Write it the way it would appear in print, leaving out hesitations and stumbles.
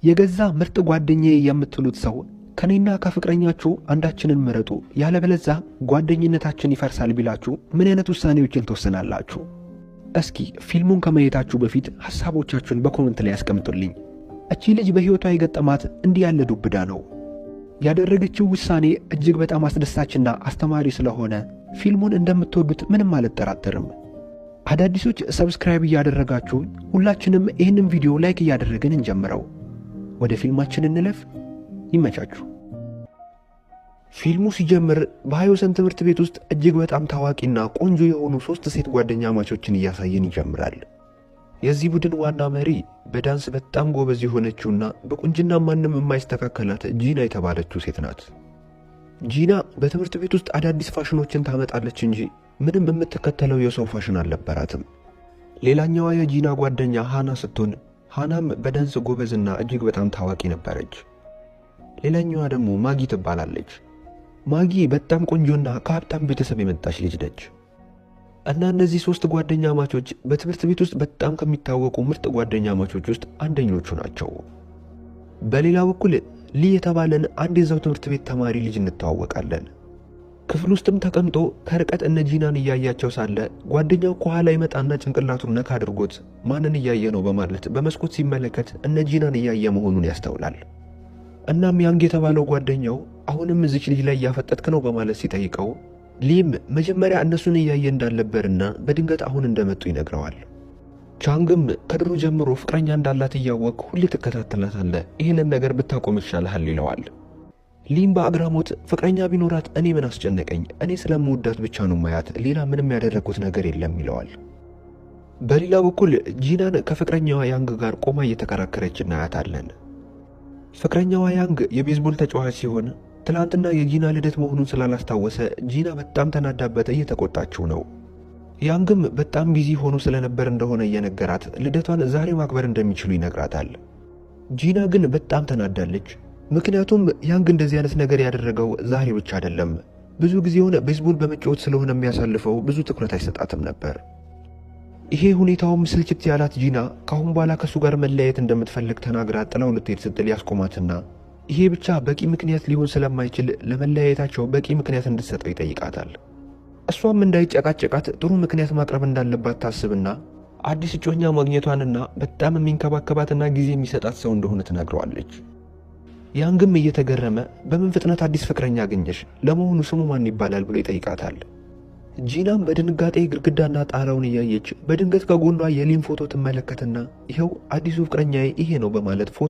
የገዛ ምርጥ ጓደኛዬ የምትሉት ሰው ከኔና ከፍቅረኛችሁ አንዳችንን ምረጡ ያለበለዚያ ጓደኝነታችን ይፈርሳል ቢላችሁ ምን አይነት ውሳኔዎችን ትወስናላችሁ? እስኪ ፊልሙን ከማየታችሁ በፊት ሐሳቦቻችሁን በኮሜንት ላይ ያስቀምጡልኝ። እቺ ልጅ በህይወቷ የገጠማት እንዲህ ያለ ዱብዳ ነው። ያደረገችው ውሳኔ እጅግ በጣም አስደሳችና አስተማሪ ስለሆነ ፊልሙን እንደምትወዱት ምንም አልጠራጠርም። አዳዲሶች ሰብስክራይብ እያደረጋችሁ ሁላችንም ይህንን ቪዲዮ ላይክ እያደረግን እንጀምረው። ወደ ፊልማችን እንለፍ። ይመቻችሁ። ፊልሙ ሲጀምር በሃዮሰን ትምህርት ቤት ውስጥ እጅግ በጣም ታዋቂና ቆንጆ የሆኑ 3 ሴት ጓደኛ ማቾችን እያሳየን ይጀምራል። የዚህ ቡድን ዋና መሪ በዳንስ በጣም ጎበዝ የሆነችውና በቁንጅና ማንም የማይስተካከላት ጂና የተባለችው ሴት ናት። ጂና በትምህርት ቤት ውስጥ አዳዲስ ፋሽኖችን ታመጣለች እንጂ ምንም የምትከተለው የሰው ፋሽን አልነበራትም። ሌላኛዋ የጂና ጓደኛ ሃና ስትሆን ሃናም በዳንስ ጎበዝና እጅግ በጣም ታዋቂ ነበረች። ሌላኛዋ ደግሞ ማጊ ትባላለች። ማጊ በጣም ቆንጆና ከሀብታም ቤተሰብ የመጣች ልጅ ነች። እና እነዚህ 3 ጓደኛ ማቾች በትምህርት ቤት ውስጥ በጣም ከሚታወቁ ምርጥ ጓደኛ ማቾች ውስጥ አንደኞቹ ናቸው። በሌላ በኩል ሊ የተባለን አንድ የዛው ትምህርት ቤት ተማሪ ልጅ እንተዋወቃለን። ክፍል ውስጥም ተቀምጦ ከርቀት እነ ጂናን እያያቸው ሳለ ጓደኛው ከኋላ ይመጣና ጭንቅላቱን ነካ አድርጎት ማንን እያየ ነው በማለት በመስኮት ሲመለከት እነ ጂናን እያየ መሆኑን ያስተውላል። እናም ያንግ የተባለው ጓደኛው አሁንም እዚች ልጅ ላይ እያፈጠጥክ ነው በማለት ሲጠይቀው ሊም መጀመሪያ እነሱን እያየ እንዳልነበርና በድንገት አሁን እንደመጡ ይነግረዋል። ቻንግም ከድሮ ጀምሮ ፍቅረኛ እንዳላት እያወቅ ሁሌ ትከታተላታለህ፣ ይህንን ነገር ብታቆም ይሻልሃል ይለዋል። ሊም በአግራሞት ፍቅረኛ ቢኖራት እኔ ምን አስጨነቀኝ፣ እኔ ስለምወዳት ብቻ ነው ማያት፣ ሌላ ምንም ያደረኩት ነገር የለም ይለዋል። በሌላ በኩል ጂናን ከፍቅረኛዋ ያንግ ጋር ቆማ እየተከራከረች እናያታለን። ፍቅረኛዋ ያንግ የቤዝቦል ተጫዋች ሲሆን ትላንትና የጂና ልደት መሆኑን ስላላስታወሰ ጂና በጣም ተናዳበት እየተቆጣችው ነው። ያንግም በጣም ቢዚ ሆኖ ስለነበር እንደሆነ እየነገራት ልደቷን ዛሬ ማክበር እንደሚችሉ ይነግራታል። ጂና ግን በጣም ተናዳለች። ምክንያቱም ያንግ እንደዚህ አይነት ነገር ያደረገው ዛሬ ብቻ አይደለም፣ ብዙ ጊዜውን ቤዝቦል በመጫወት ስለሆነ የሚያሳልፈው ብዙ ትኩረት አይሰጣትም ነበር። ይሄ ሁኔታውም ስልችት ያላት ጂና ካሁን በኋላ ከሱ ጋር መለያየት እንደምትፈልግ ተናግራ ጥላው ልትሄድ ስትል ያስቆማትና ይሄ ብቻ በቂ ምክንያት ሊሆን ስለማይችል ለመለያየታቸው በቂ ምክንያት እንድትሰጠው ይጠይቃታል። እሷም እንዳይጨቃጨቃት ጥሩ ምክንያት ማቅረብ እንዳለባት ታስብና አዲስ እጮኛ ማግኘቷንና በጣም የሚንከባከባትና ጊዜ የሚሰጣት ሰው እንደሆነ ትነግረዋለች። ያንግም እየተገረመ በምን ፍጥነት አዲስ ፍቅረኛ አገኘሽ? ለመሆኑ ስሙ ማን ይባላል ብሎ ይጠይቃታል። ጂናም በድንጋጤ ግድግዳና ጣራውን እያየች በድንገት ከጎኗ የሊን ፎቶ ትመለከትና ይኸው አዲሱ ፍቅረኛዬ ይሄ ነው በማለት